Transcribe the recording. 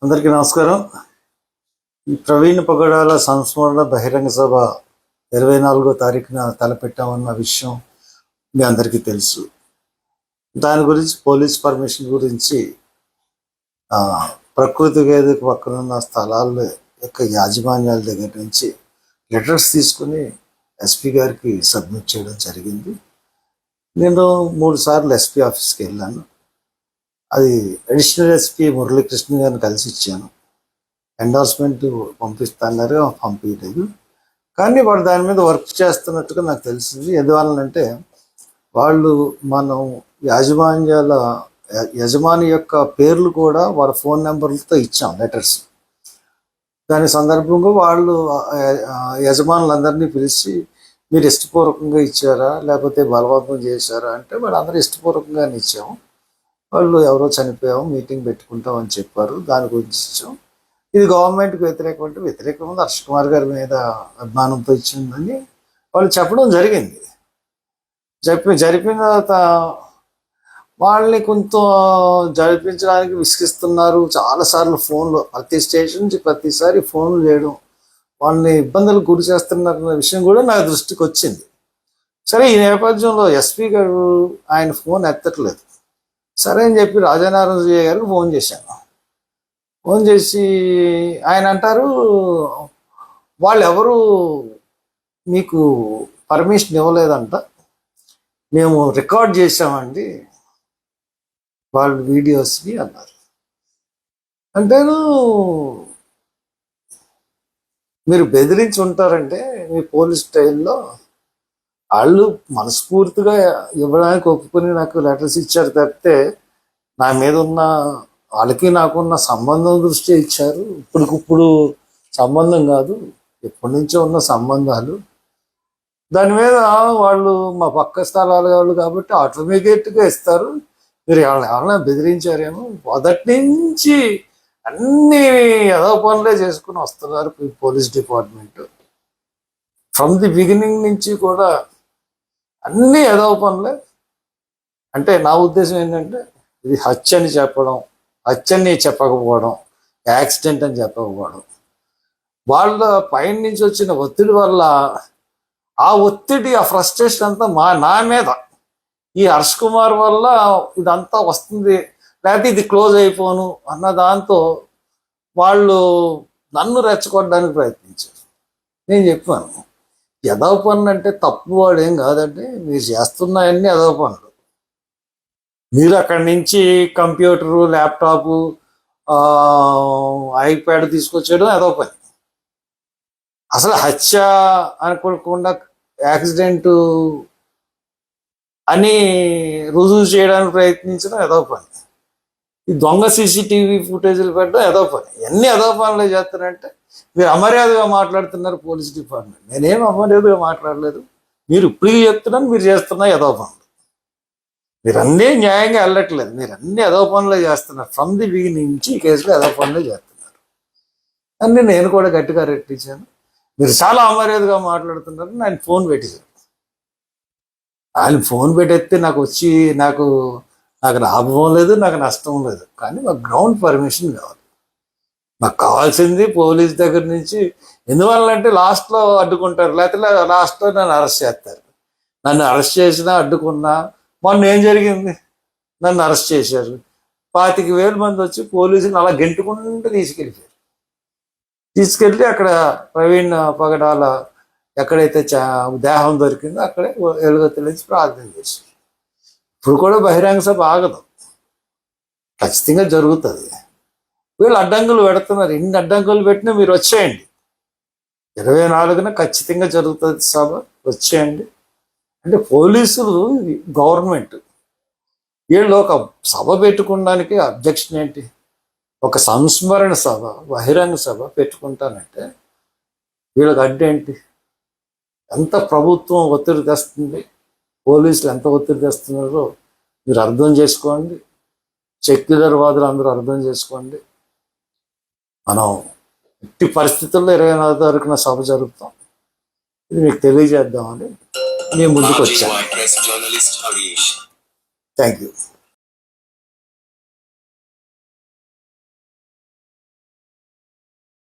అందరికీ నమస్కారం. ఈ ప్రవీణ్ పగడాల సంస్మరణ బహిరంగ సభ 24వ తారీఖున తలపెట్టామన్న విషయం మీ అందరికీ తెలుసు. దాని గురించి పోలీస్ పర్మిషన్ గురించి ప్రకృతి వేదిక పక్కనున్న స్థలాల యొక్క యాజమాన్యాల దగ్గర నుంచి లెటర్స్ తీసుకుని ఎస్పీ గారికి సబ్మిట్ చేయడం జరిగింది. నేను 3 సార్లు ఎస్పీ ఆఫీస్కి వెళ్ళాను. అది అడిషనల్ ఎస్పీ మురళీకృష్ణ గారిని కలిసి ఇచ్చాను. ఎండార్స్మెంట్ పంపిస్తున్నారు, పంపించలేదు. కానీ వాళ్ళు దాని మీద వర్క్ చేస్తున్నట్టుగా నాకు తెలిసింది. ఎందువలనంటే వాళ్ళు మనం యజమాని యొక్క పేర్లు కూడా వాళ్ళ ఫోన్ నెంబర్లతో ఇచ్చాం లెటర్స్. దాని సందర్భంగా వాళ్ళు యజమానులందరినీ పిలిచి మీరు ఇష్టపూర్వకంగా ఇచ్చారా లేకపోతే బలవంతం చేశారా అంటే వాళ్ళందరూ ఇష్టపూర్వకంగానే ఇచ్చాము. వాళ్ళు ఎవరో చనిపోయాము, మీటింగ్ పెట్టుకుంటాం అని చెప్పారు. దాని గురించి ఇచ్చాం. ఇది గవర్నమెంట్కి వ్యతిరేకం అంటే వ్యతిరేకం ఉంది, హర్ష్ కుమార్ గారి మీద అభిమానంతో ఇచ్చిందని వాళ్ళు చెప్పడం జరిగింది. జరిపిన తర్వాత వాళ్ళని కొంత జరిపించడానికి విసిగిస్తున్నారు. చాలాసార్లు ఫోన్లు, ప్రతి స్టేషన్ నుంచి ప్రతిసారి ఫోన్లు చేయడం, వాళ్ళని ఇబ్బందులకు గురి చేస్తున్న విషయం కూడా నా దృష్టికి వచ్చింది. సరే, ఈ నేపథ్యంలో ఎస్పీ గారు ఆయన ఫోన్ ఎత్తట్లేదు. సరే అని చెప్పి రాజానారాయణ గారికి ఫోన్ చేశాను. ఫోన్ చేసి ఆయన అంటారు, వాళ్ళు ఎవరు మీకు పర్మిషన్ ఇవ్వలేదంట, మేము రికార్డ్ చేసామండి వాళ్ళ వీడియోస్ని అన్నారు. అంటేను మీరు బెదిరించి ఉంటారంటే మీ పోలీస్ స్టైల్లో వాళ్ళు మనస్ఫూర్తిగా ఇవ్వడానికి ఒప్పుకొని నాకు లెటర్స్ ఇచ్చారు తప్పితే నా మీద ఉన్న వాళ్ళకి నాకున్న సంబంధం దృష్ట్యా ఇచ్చారు. ఇప్పటికిప్పుడు సంబంధం కాదు, ఎప్పటి నుంచో ఉన్న సంబంధాలు. దాని మీద వాళ్ళు మా పక్క స్థలాలు వాళ్ళు కాబట్టి ఆటోమేటిక్గా ఇస్తారు. మీరు ఎవరైనా బెదిరించారేమో. మొదటి నుంచి అన్ని ఏదో పనులే చేసుకుని వస్తున్నారు police department. From the beginning నుంచి కూడా అన్నీ ఏదో పనులే. అంటే నా ఉద్దేశం ఏంటంటే ఇది హత్య అని చెప్పడం, హత్యని చెప్పకపోవడం, యాక్సిడెంట్ అని చెప్పకపోవడం, వాళ్ళ పైన నుంచి వచ్చిన ఒత్తిడి వల్ల ఆ ఒత్తిడి, ఆ ఫ్రస్ట్రేషన్ అంతా నా మీద, ఈ హర్ష్ కుమార్ వల్ల ఇదంతా వస్తుంది, లేకపోతే ఇది క్లోజ్ అయిపోను అన్న దాంతో వాళ్ళు నన్ను రెచ్చగొట్టడానికి ప్రయత్నించారు. నేను చెప్పాను, ఎదవ పనులు అంటే తప్పు వాడు ఏం కాదండి, మీరు చేస్తున్నాయన్నీ ఎదవ పనులు. మీరు అక్కడి నుంచి కంప్యూటరు, ల్యాప్టాపు, ఐప్యాడ్ తీసుకొచ్చేయడం ఎదవ పని. అసలు హత్య అనుకోకుండా యాక్సిడెంట్ అని రుజువు చేయడానికి ప్రయత్నించడం ఎదవ పని. ఈ దొంగ సీసీటీవీ ఫుటేజీలు పెట్టడం ఎదవ పని. ఎన్ని ఎదవ పనులు చేస్తారంటే మీరు అమర్యాదగా మాట్లాడుతున్నారు పోలీస్ డిపార్ట్మెంట్. నేనేం అమర్యాదగా మాట్లాడలేదు. మీరు ఇప్పుడు చెప్తున్నాను, మీరు చేస్తున్న ఎదవ పనులు. మీరు అన్నీ న్యాయంగా వెళ్ళట్లేదు, మీరు అన్ని ఎదవ పనులే చేస్తున్నారు. ఫ్రమ్ ది బిగినింగ్ నుంచి ఈ కేసులో ఎదవ పనులే చేస్తున్నారు. అన్నీ నేను కూడా గట్టిగా రెట్టించాను. మీరు చాలా అమర్యాదగా మాట్లాడుతున్నారు. ఆయన ఫోన్ పెట్టేశారు. ఆయన ఫోన్ పెట్టేస్తే నాకు లాభం లేదు, నాకు నష్టం లేదు. కానీ మాకు గ్రౌండ్ పర్మిషన్ కావాలి. నాకు కావాల్సింది పోలీస్ దగ్గర నుంచి. ఎందువల్లంటే లాస్ట్లో అడ్డుకుంటారు, లేకపోతే లాస్ట్లో నన్ను అరెస్ట్ చేస్తారు. నన్ను అరెస్ట్ చేసినా అడ్డుకున్నా, మొన్న ఏం జరిగింది, నన్ను అరెస్ట్ చేశారు. 25,000 మంది వచ్చి పోలీసులు అలా గెంటుకుంటూ తీసుకెళ్ళి అక్కడ ప్రవీణ్ పగడాల ఎక్కడైతే దేహం దొరికిందో అక్కడే ఎలుగెత్తులేసి ప్రార్థన చేశారు. ఇప్పుడు కూడా బహిరంగ సభ ఆగదు, ఖచ్చితంగా జరుగుతుంది. వీళ్ళు అడ్డంకులు పెడుతున్నారు. ఇన్ని అడ్డంకులు పెట్టినా మీరు వచ్చేయండి, 24న ఖచ్చితంగా జరుగుతుంది సభ, వచ్చేయండి అంటే పోలీసులు, గవర్నమెంట్, వీళ్ళు ఒక సభ పెట్టుకోవడానికి అబ్జెక్షన్ ఏంటి? ఒక సంస్మరణ సభ, బహిరంగ సభ పెట్టుకుంటానంటే వీళ్ళకి అడ్డేంటి? ఎంత ప్రభుత్వం ఒత్తిడి తెస్తుంది, పోలీసులు ఎంత ఒత్తిడి తెస్తున్నారో మీరు అర్థం చేసుకోండి. సెక్యులర్ వాదులు అందరూ అర్థం చేసుకోండి. మనం ఎట్టి పరిస్థితుల్లో 24వ తారీఖున సభ జరుపుతాం. ఇది మీకు తెలియజేద్దామని మేము ముందుకు వచ్చాను. Thank you.